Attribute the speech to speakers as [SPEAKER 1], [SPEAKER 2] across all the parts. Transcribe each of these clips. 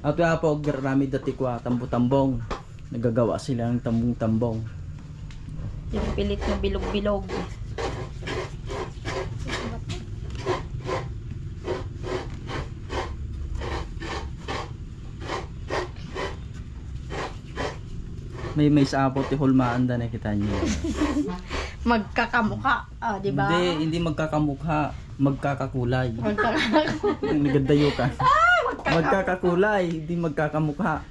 [SPEAKER 1] Ato apo rami dati kwa tambo-tambong. Nagagawa sila ng tambong-tambong.
[SPEAKER 2] Yung pilit na bilog-bilog.
[SPEAKER 1] May sa apo ti hulmaan da na kita niyo.
[SPEAKER 2] Magkakamukha, di ba?
[SPEAKER 1] Hindi magkakamukha, magkakakulay.
[SPEAKER 2] Magkakamukha.
[SPEAKER 1] Nagadayo ka. Magkakakulay, hindi magkakamukha.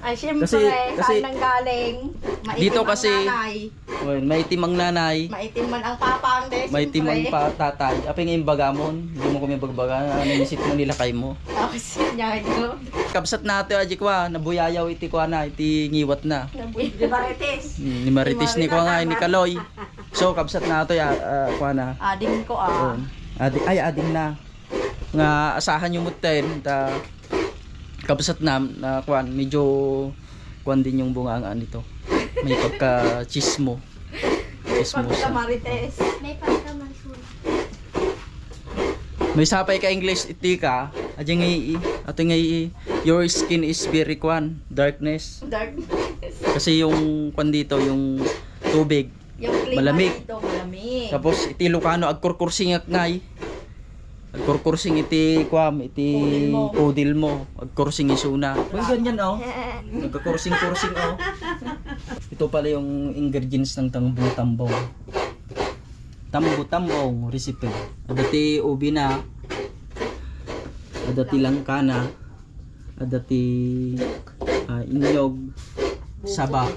[SPEAKER 2] Ay, siyempre,
[SPEAKER 1] Kasi-
[SPEAKER 2] saan nang galing? Maitim
[SPEAKER 1] Dito
[SPEAKER 2] ang
[SPEAKER 1] kasi-
[SPEAKER 2] nanay.
[SPEAKER 1] Well, may timang nanay,
[SPEAKER 2] Maitim man ang papa, hindi,
[SPEAKER 1] may timang
[SPEAKER 2] siyempre.
[SPEAKER 1] tatay. Apay ngayon bagamon, hindi mo kami bagbaga, ano isip mo nila kay mo.
[SPEAKER 2] Tapos niya ito.
[SPEAKER 1] Kapsat na ito, aji kwa, nabuyayaw iti kwa na, iti ngiwat na.
[SPEAKER 2] Di ba, Rites?
[SPEAKER 1] Ni Maritis ni kwa nga, ni Kaloy. So, kapsat na ito, kwa na.
[SPEAKER 2] Ading ko,
[SPEAKER 1] Yun. Ading na. Nga asahan yung muten, kapsat na, kwan, medyo kwan din yung bungangaan nito. May pagka-chismo. Chismosa.
[SPEAKER 2] Pagka-Marites.
[SPEAKER 3] May pagkamansul.
[SPEAKER 1] May sapay ka English iti ka. Adya ngay ato ngay your skin is very kwan, darkness.
[SPEAKER 2] Darkness.
[SPEAKER 1] Kasi yung kwan dito, yung tubig.
[SPEAKER 2] Yung klima
[SPEAKER 1] Malamig.
[SPEAKER 2] dito, malamig.
[SPEAKER 1] Tapos iti Lucano agkurkursing ngay. Agkurkursing iti kwam, iti pudil mo. Agkursing isuna. Uy, ganyan oh. Nagkakursing-kursing oh. Ito pala yung ingredients ng tambong-tambong. Tambo-tambong recipe. Adati ubi na. Adati langkana. Adati inyog. Saba.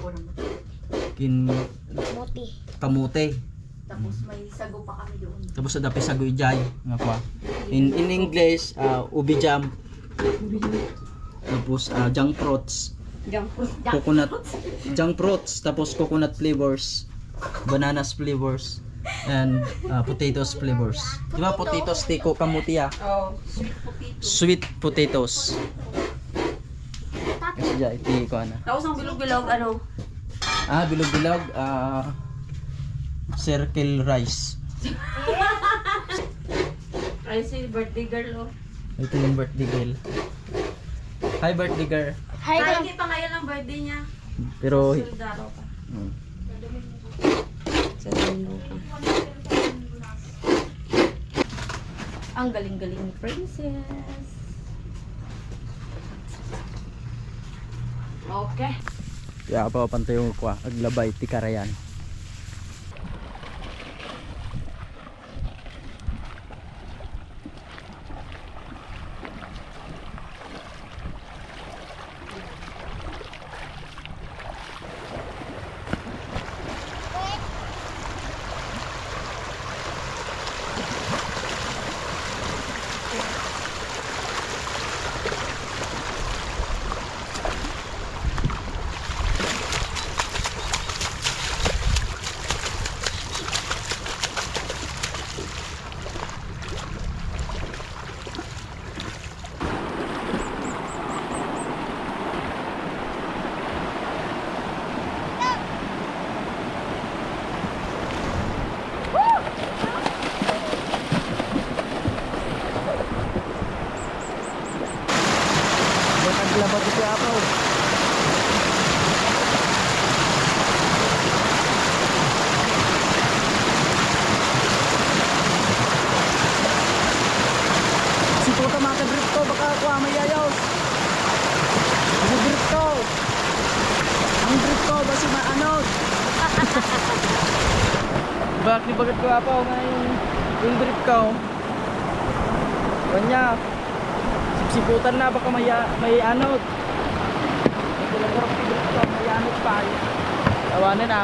[SPEAKER 3] Moti.
[SPEAKER 1] Kamute.
[SPEAKER 2] Tapos may sago pa kami doon.
[SPEAKER 1] Tapos ada pisago ijay nga kwa. In English, ubi jam. Tapos junk fruits, coconut junk fruits, tapos coconut flavors, bananas flavors, and potatoes flavors. Di ba potatoes tiko kamuti
[SPEAKER 2] Oh, sweet potato.
[SPEAKER 1] Sweet potatoes. Kasi dyan, iti ko na.
[SPEAKER 2] Tapos ang bilog-bilog, ano?
[SPEAKER 1] Bilog-bilog, circle rice.
[SPEAKER 2] Ay, si birthday girl, oh.
[SPEAKER 1] Ito yung birthday girl. Hi birthday girl.
[SPEAKER 3] Hi,
[SPEAKER 2] Ay, pa ngayon ang birthday niya.
[SPEAKER 1] Pero
[SPEAKER 2] Solidaro ka.
[SPEAKER 1] hmm.
[SPEAKER 2] Sa dulo ka. Ang galing-galing ni Princess. Okay.
[SPEAKER 1] Kaya pa pantay yung kwa, aglabay ti karayan. Labat ito ako. Si puta mga drift ko, baka kuha may ayos. Si drift ko. Ang drift ko, basi maanod. Bakit bagat ko ako ngayon yung drift ko. Kanya. Siputan na baka may anod. Nagulagorok si drift ko, may anod pa. Tawanan na.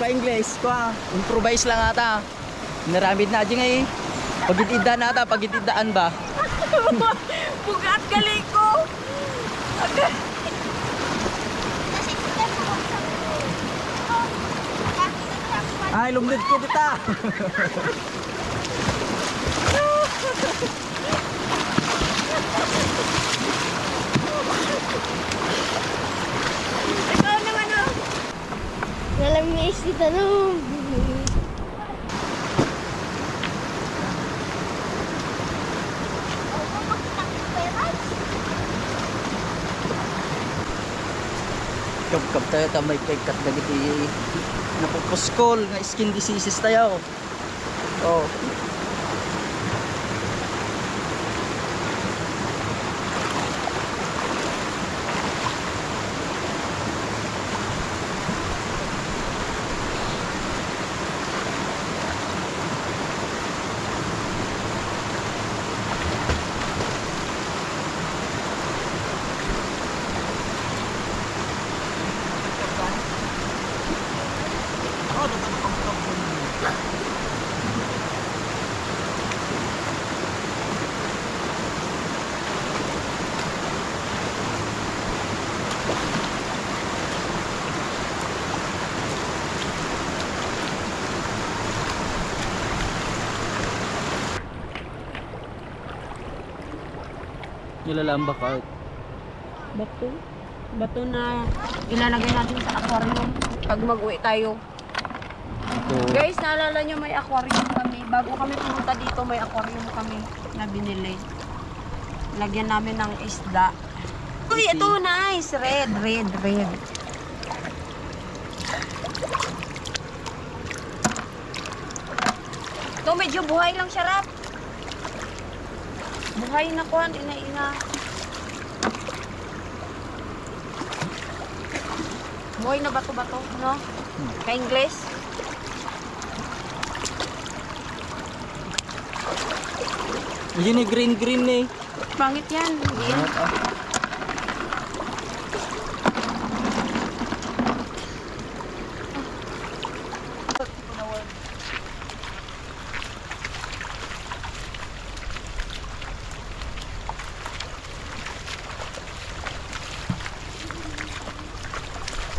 [SPEAKER 1] pa-English ko improvise lang ata. Naramid na dyan ngay. Pagitidaan ata, pagitidaan ba?
[SPEAKER 2] Bugat galing ko.
[SPEAKER 1] Ay, lumlid ko kita.
[SPEAKER 2] Ikaw naman oh.
[SPEAKER 3] Nalamis di tanong.
[SPEAKER 1] Kap tayo ta may pagkat dagiti napupuskol nga skin diseases tayo. Oh. Nilalamba ka.
[SPEAKER 2] Bato. Bato na ilalagay natin sa aquarium pag mag-uwi tayo.
[SPEAKER 1] Ito.
[SPEAKER 2] Guys, naalala nyo may aquarium kami. Bago kami pumunta dito, may aquarium kami na binili. Lagyan namin ng isda. Uy, ito nice. Red. Ito, medyo buhay lang siya, Rap. Buhay na kuhan, ina-ina. Buhay na bato-bato, no? Ka-English.
[SPEAKER 1] Yun yung green eh.
[SPEAKER 2] Pangit yan. Yan.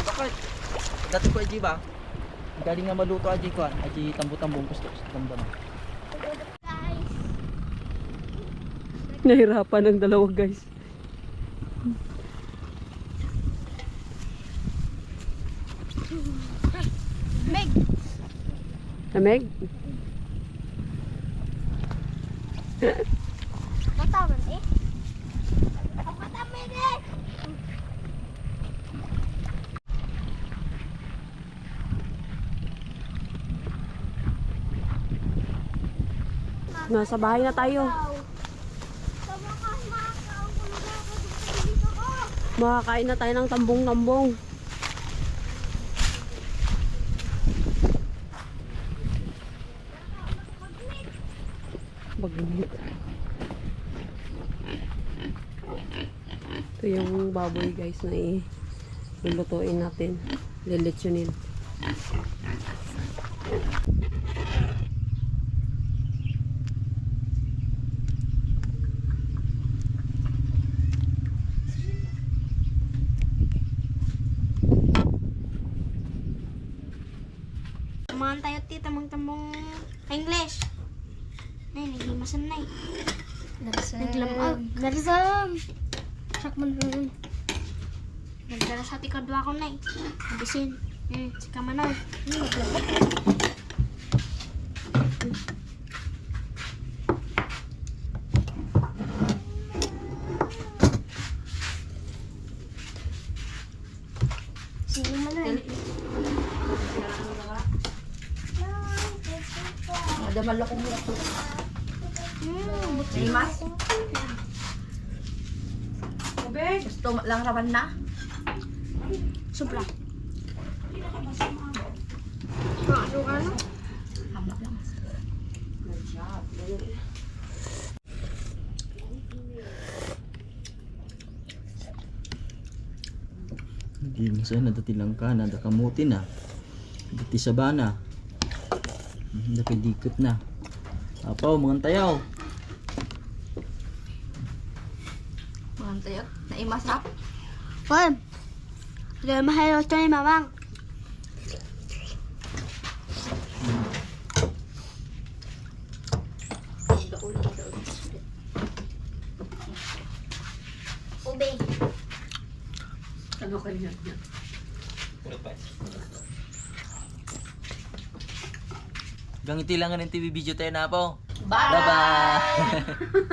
[SPEAKER 1] Bakit? Dati ko aji ba? Galing nga maluto aji ko. Aji tambo-tambong gusto sa tambo na.
[SPEAKER 2] Nahirapan ng dalawa, guys.
[SPEAKER 3] Meg.
[SPEAKER 2] Meg?
[SPEAKER 3] Matawan eh. Matawan eh.
[SPEAKER 2] Nasa bahay na tayo. Makakain na tayo ng tambong-tambong. Bagmit. Ito yung baboy, guys, na lulutuin natin. Lilitsunin.
[SPEAKER 3] Tamahan tayo ti tamang-tamang English. Nay, naghimasan na eh. Naglamag. Nagsam. Sakman rin. Nagdala sa tikadwa ko na eh. Nabisin. Si Kamanaw. Naglamag. Sino Manaw?
[SPEAKER 2] Madamal ako mula po.
[SPEAKER 3] Limas?
[SPEAKER 2] Gusto lang raman na?
[SPEAKER 3] Supla. Ano ka no?
[SPEAKER 2] Hama lang.
[SPEAKER 1] Hindi mo sa'yo nadatilang ka, nadakamutin na. Hindi Iti sabana. Napidikot na. Apaw, mga tayaw.
[SPEAKER 2] Mantayot. Naimasap.
[SPEAKER 3] Hoy. Hindi mahalo ito ni mamang. Ube.
[SPEAKER 2] Ano kanya niya?
[SPEAKER 1] Gang iti lang ng TV video tayo na po.
[SPEAKER 2] Bye!
[SPEAKER 1] Bye-bye!